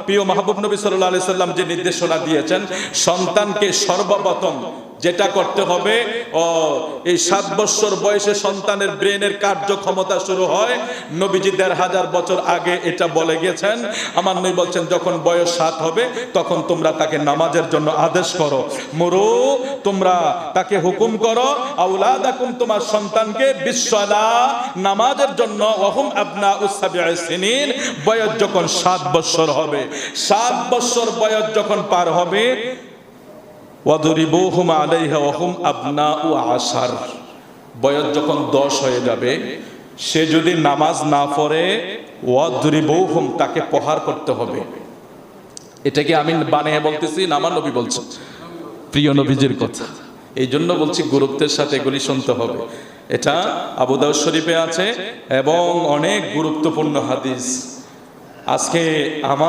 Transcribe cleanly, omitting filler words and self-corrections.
প্রিয় মাহবুব নবী সাল্লাল্লাহু আলাইহি সাল্লাম যে নির্দেশনা দিয়েছেন, সন্তানকে সর্বপ্রথম যেটা করতে হবে, এই 7 বছর বয়সে সন্তানের ব্রেনের কার্যক্ষমতা শুরু হয়। নবীজি 1500 বছর আগে এটা বলে গেছেন। আমার নবী বলছেন, যখন বয়স 7 হবে তখন তোমরা তাকে নামাজের জন্য আদেশ করো। মুরু, তোমরা তাকে হুকুম করো, আওলাদাকুম, তোমার সন্তানকে বিসসালাহ, নামাজের জন্য, ওয়াহুম আবনাউস সাবঈ সিনিন, বয়স যখন 7 বছর হবে, 7 বছর বয়স যখন পার হবে, ওয়াদরিবুহুম আলাইহা ওয়াহুম আবনাউ আশার, বয়স যখন 10 হয়ে যাবে, সে যদি নামাজ না পড়ে, ওয়াদরিবুহুম, তাকে প্রহার করতে হবে। এটা কি আমি বানিয়ে বলতেছি না আমার নবী বলছেন? প্রিয় নবীজির কথা। এই জন্য বলছি গুরুত্বের সাথে এগুলি শুনতে হবে। এটা আবু দাউদ শরীফে আছে এবং অনেক গুরুত্বপূর্ণ হাদিস। আজকে আমার